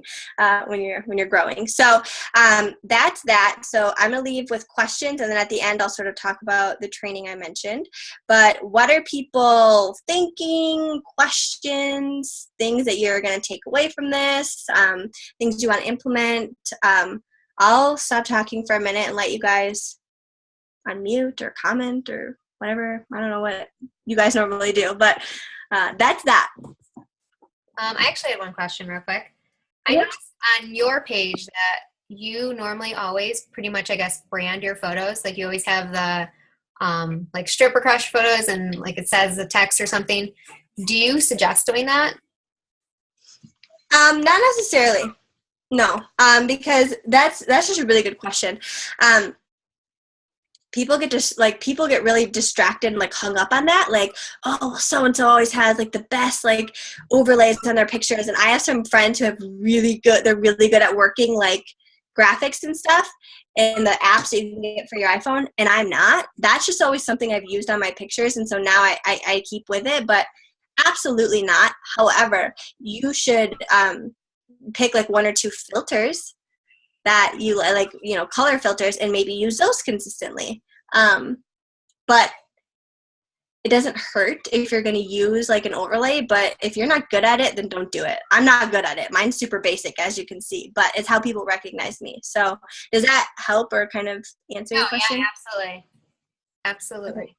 when you're growing. So that's that. So I'm gonna leave with questions, and then at the end I'll sort of talk about the training I mentioned. But what are people thinking? Questions, things that you're gonna take away from this, things you want to implement. I'll stop talking for a minute and let you guys unmute or comment or whatever. I don't know what you guys normally do, but that's that. I actually had one question real quick. I noticed on your page that you normally always pretty much, I guess, brand your photos. Like, you always have the like stripper crush photos, and like it says the text or something. Do you suggest doing that? Not necessarily. No, because that's just a really good question. People get really distracted and like hung up on that. Like, oh, so and so always has like the best like overlays on their pictures. And I have some friends who have they're really good at working like graphics and stuff in the apps that you can get for your iPhone. And I'm not. That's just always something I've used on my pictures. And so now I keep with it, but absolutely not. However, you should pick like 1 or 2 filters that you like, color filters, and maybe use those consistently. But it doesn't hurt if you're going to use like an overlay, but if you're not good at it, then don't do it. I'm not good at it. Mine's super basic, as you can see, but it's how people recognize me. So does that help or kind of answer your question? Yeah, absolutely. Absolutely. Okay.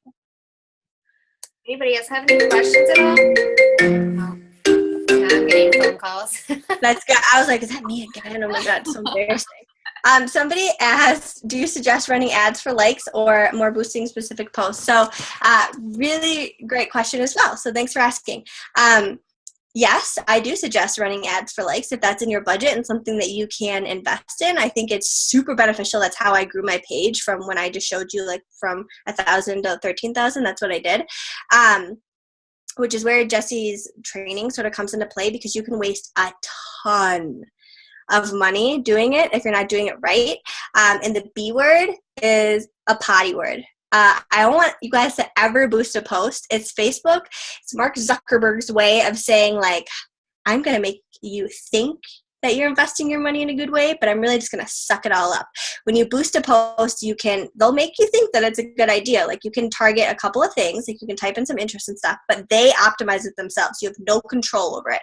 Anybody else have any questions at all? No. I'm getting phone calls. That's good. I was like, is that me again? Oh my God, it's so embarrassing. Somebody asked, do you suggest running ads for likes or more boosting specific posts? So really great question as well. So thanks for asking. Yes, I do suggest running ads for likes if that's in your budget and something that you can invest in. I think it's super beneficial. That's how I grew my page from when I just showed you like from 1,000 to 13,000. That's what I did. Which is where Jesse's training sort of comes into play, because you can waste a ton of money doing it if you're not doing it right. And the B word is a potty word. I don't want you guys to ever boost a post. It's Facebook. It's Mark Zuckerberg's way of saying, like, I'm going to make you think that you're investing your money in a good way, but I'm really just going to suck it all up. When you boost a post, they'll make you think that it's a good idea. Like, you can target a couple of things, like you can type in some interest and stuff, but they optimize it themselves. You have no control over it.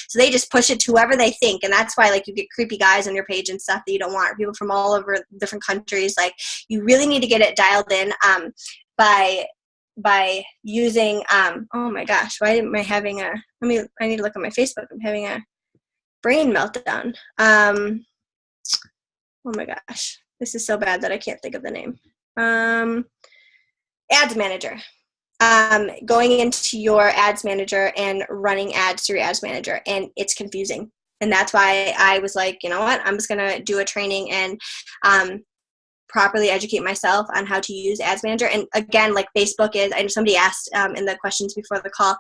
So they just push it to whoever they think. And that's why, like, you get creepy guys on your page and stuff that you don't want, or people from all over different countries. Like, you really need to get it dialed in by using, oh my gosh, why am I having I need to look at my Facebook. I'm having a brain meltdown. Oh my gosh, this is so bad that I can't think of the name. Ads manager. Going into your ads manager and running ads through ads manager, and it's confusing. And that's why I was like, you know what, I'm just gonna do a training and properly educate myself on how to use ads manager. And again, like Facebook is, I know somebody asked in the questions before the call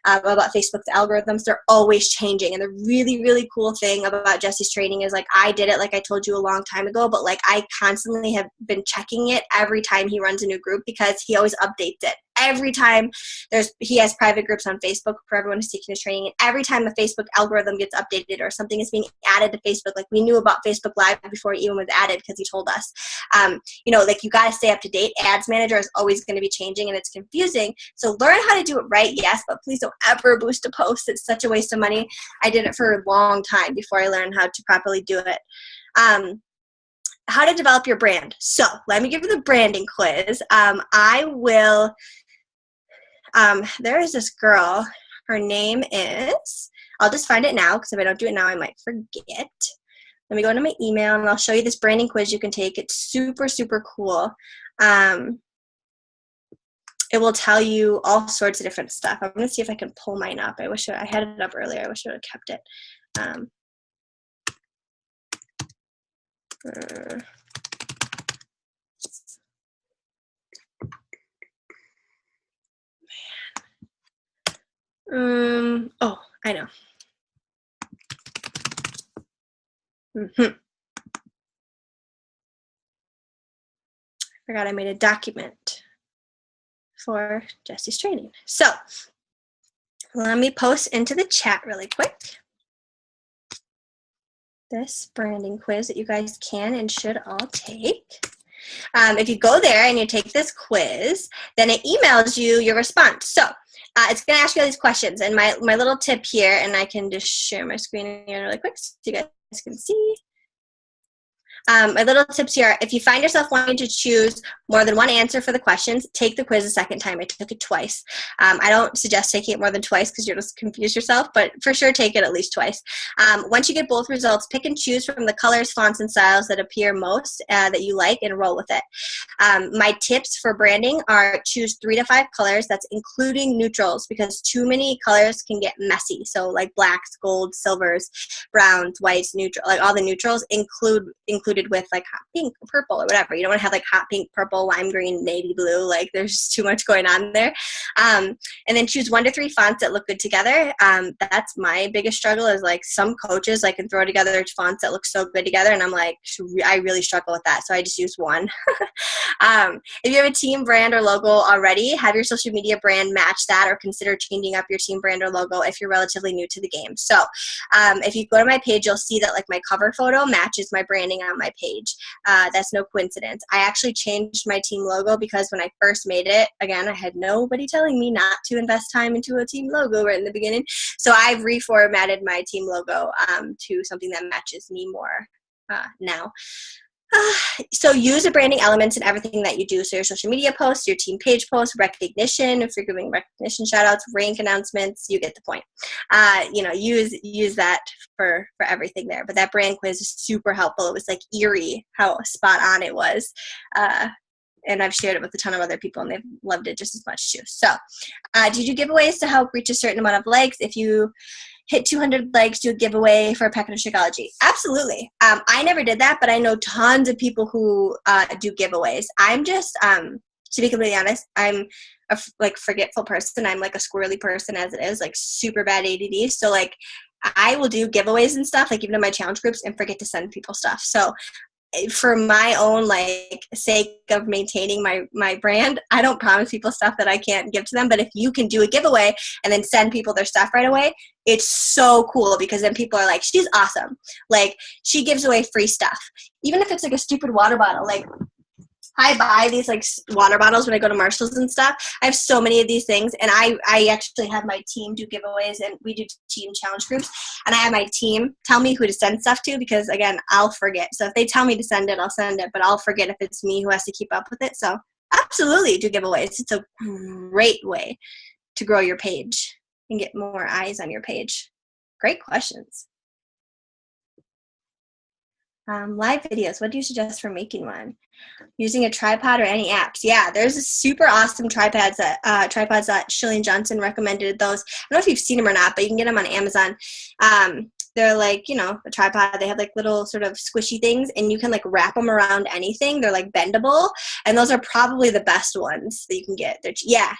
about Facebook's algorithms. They're always changing. And the really, really cool thing about Jesse's training is, like, I did it, like I told you, a long time ago, but like I constantly have been checking it every time he runs a new group, because he always updates it. Every time he has private groups on Facebook for everyone who's taking his training, and every time the Facebook algorithm gets updated or something is being added to Facebook, like we knew about Facebook Live before it even was added because he told us. Like, you got to stay up to date. Ads Manager is always going to be changing, and it's confusing. So learn how to do it right, yes, but please don't ever boost a post. It's such a waste of money. I did it for a long time before I learned how to properly do it. How to develop your brand. So let me give you the branding quiz. There is this girl. Her name is, I'll just find it now, because if I don't do it now, I might forget. Let me go into my email, and I'll show you this branding quiz you can take. It's super, super cool. It will tell you all sorts of different stuff. I'm going to see if I can pull mine up. I wish I had it up earlier. I wish I would have kept it. Oh, I know. I forgot I made a document for Jesse's training. So let me post into the chat really quick this branding quiz that you guys can and should all take. If you go there and you take this quiz, then it emails you your response. So it's going to ask you all these questions. And my little tip here, and I can just share my screen here really quick so you guys can see. My little tips here, if you find yourself wanting to choose more than one answer for the questions, take the quiz a second time. I took it twice. I don't suggest taking it more than twice because you'll just confuse yourself, but for sure take it at least twice. Once you get both results, pick and choose from the colors, fonts, and styles that appear most that you like and roll with it. My tips for branding are choose 3 to 5 colors. That's including neutrals, because too many colors can get messy. So like blacks, golds, silvers, browns, whites, neutral, like all the neutrals included with like hot pink, purple, or whatever. You don't want to have like hot pink, purple, lime green, navy blue. Like there's just too much going on there. And then choose 1 to 3 fonts that look good together. That's my biggest struggle, is like some coaches like can throw together fonts that look so good together, and I'm like, I really struggle with that. So I just use one. If you have a team brand or logo already, have your social media brand match that, or consider changing up your team brand or logo if you're relatively new to the game. So if you go to my page, you'll see that like my cover photo matches my branding on my page. That's no coincidence. I actually changed my team logo because when I first made it, again, I had nobody telling me not to invest time into a team logo right in the beginning. So I've reformatted my team logo to something that matches me more now. So use the branding elements in everything that you do. So your social media posts, your team page posts, recognition, if you're giving recognition shout outs, rank announcements, you get the point. Use that for everything there. But that brand quiz is super helpful. It was like eerie how spot on it was. And I've shared it with a ton of other people, and they've loved it just as much too. So did you do giveaways to help reach a certain amount of likes? If you hit 200 likes, do a giveaway for a packet of Shakeology. Absolutely. I never did that, but I know tons of people who do giveaways. I'm just, to be completely honest, I'm a forgetful person. I'm like a squirrely person as it is, like super bad ADD. So like I will do giveaways and stuff, like even in my challenge groups, and forget to send people stuff. So for my own like sake of maintaining my brand, I don't promise people stuff that I can't give to them. But if you can do a giveaway and then send people their stuff right away, it's so cool, because then people are like, she's awesome. Like she gives away free stuff. Even if it's like a stupid water bottle, like I buy these like water bottles when I go to Marshall's and stuff. I have so many of these things, and I actually have my team do giveaways, and we do team challenge groups, and I have my team tell me who to send stuff to, because again, I'll forget. So if they tell me to send it, I'll send it, but I'll forget if it's me who has to keep up with it. So absolutely do giveaways. It's a great way to grow your page and get more eyes on your page. Great questions. Live videos. What do you suggest for making one? Using a tripod or any apps? Yeah, there's a super awesome tripods that Shillian Johnson recommended. Those, I don't know if you've seen them or not, but you can get them on Amazon. They're like, a tripod. They have like little sort of squishy things, and you can like wrap them around anything. They're like bendable, and those are probably the best ones that you can get. Yeah.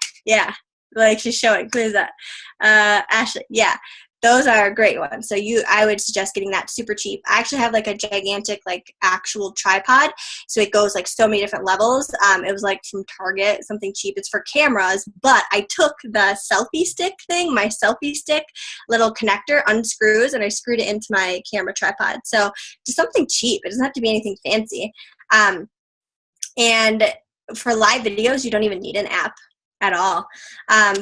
Like she's showing. Who is that? Ashley. Yeah. Those are great ones. So I would suggest getting that super cheap. I actually have like a gigantic like actual tripod. So it goes like so many different levels. It was like from Target, something cheap. It's for cameras, but I took the selfie stick thing, my selfie stick little connector unscrews, and I screwed it into my camera tripod. So just something cheap. It doesn't have to be anything fancy. And for live videos, you don't even need an app at all.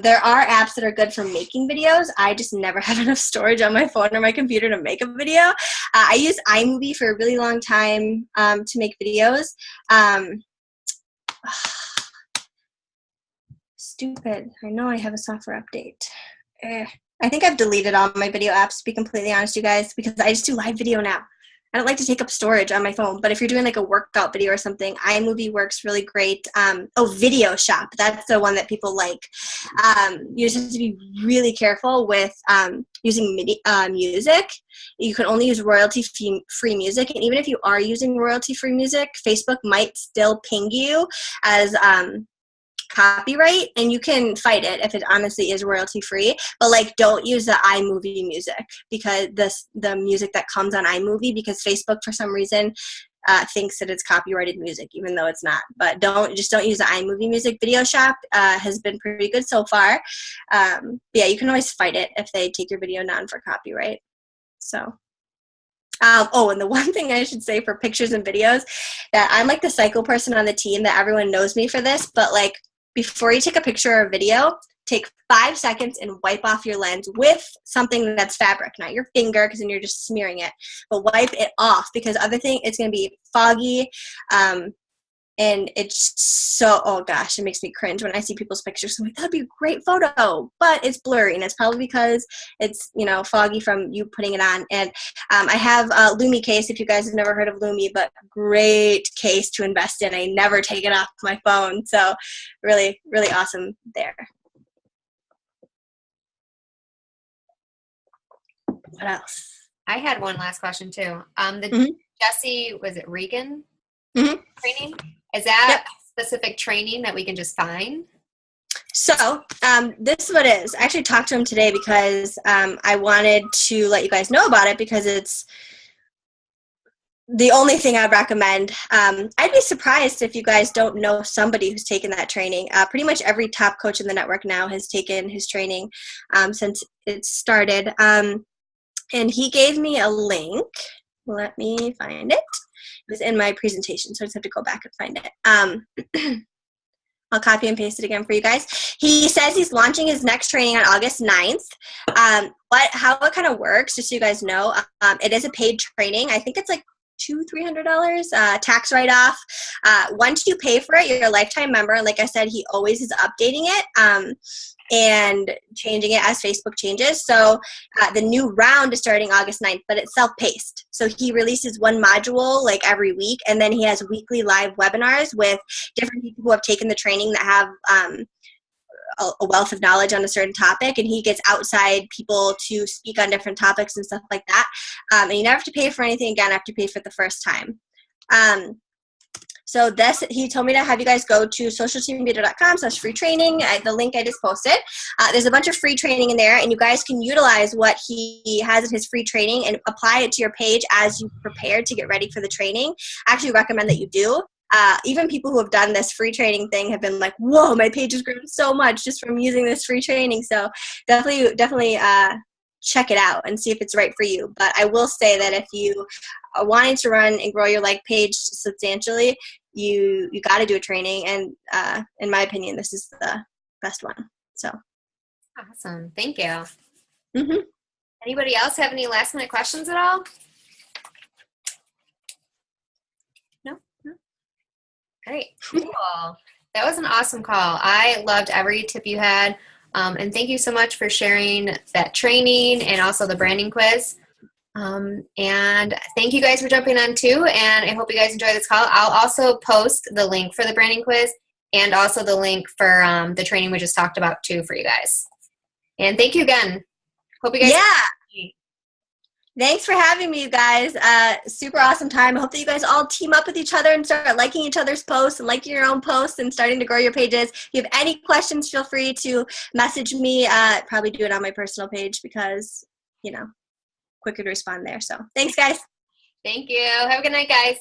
There are apps that are good for making videos. I just never have enough storage on my phone or my computer to make a video. I used iMovie for a really long time to make videos. Stupid. I know I have a software update. I think I've deleted all my video apps, to be completely honest, you guys, because I just do live video now. I don't like to take up storage on my phone, but if you're doing like a workout video or something, iMovie works really great. Video Shop, that's the one that people like. You just have to be really careful with using music. You can only use royalty-free music, and even if you are using royalty-free music, Facebook might still ping you as copyright, and you can fight it if it honestly is royalty free, but like don't use the iMovie music, because the music that comes on iMovie, because Facebook for some reason thinks that it's copyrighted music even though it's not. But don't use the iMovie music. Video Shop has been pretty good so far. Yeah, you can always fight it if they take your video down for copyright. So and the one thing I should say for pictures and videos, that I'm like the psycho person on the team, that everyone knows me for this, but like before you take a picture or a video, take 5 seconds and wipe off your lens with something that's fabric, not your finger, because then you're just smearing it, but wipe it off, because other thing, it's going to be foggy. And it's so, oh gosh, it makes me cringe when I see people's pictures. I'm like, that'd be a great photo, but it's blurry, and it's probably because it's, you know, foggy from you putting it on. And I have a Lumi case, if you guys have never heard of Lumi, but great case to invest in. I never take it off my phone, so really, really awesome there. What else? I had one last question too. The Jesse, was it Regan training? Is that specific training that we can just find? So this is what it is. I actually talked to him today because I wanted to let you guys know about it, because it's the only thing I'd recommend. I'd be surprised if you guys don't know somebody who's taken that training. Pretty much every top coach in the network now has taken his training since it started. And he gave me a link. Let me find it. It was in my presentation, so I just have to go back and find it. I'll copy and paste it again for you guys. He says he's launching his next training on August 9th. How it kind of works, just so you guys know, it is a paid training. I think it's like $200-300 tax write-off. Once you pay for it, you're a lifetime member. And like I said, he always is updating it and changing it as Facebook changes. So the new round is starting August 9th, but it's self-paced. So he releases one module like every week, and then he has weekly live webinars with different people who have taken the training that have a wealth of knowledge on a certain topic, and he gets outside people to speak on different topics and stuff like that. And you never have to pay for anything again after you pay for it the first time. So this, he told me to have you guys go to socialteamleader.com/free training. The link I just posted. There's a bunch of free training in there, and you guys can utilize what he has in his free training and apply it to your page as you prepare to get ready for the training. I actually recommend that you do. Even people who have done this free training thing have been like, whoa, my page has grown so much just from using this free training. So definitely check it out and see if it's right for you. But I will say that if you are wanting to run and grow your like page substantially, you got to do a training. And in my opinion, this is the best one. So awesome. Thank you. Anybody else have any last minute questions at all? Great. Cool. That was an awesome call. I loved every tip you had. And thank you so much for sharing that training and also the branding quiz. And thank you guys for jumping on too. And I hope you guys enjoy this call. I'll also post the link for the branding quiz and also the link for the training we just talked about too for you guys. And thank you again. Hope you guys. Yeah. Thanks for having me, you guys. Super awesome time. I hope that you guys all team up with each other and start liking each other's posts and liking your own posts and starting to grow your pages. If you have any questions, feel free to message me. Probably do it on my personal page because, quicker to respond there. So thanks, guys. Thank you. Have a good night, guys.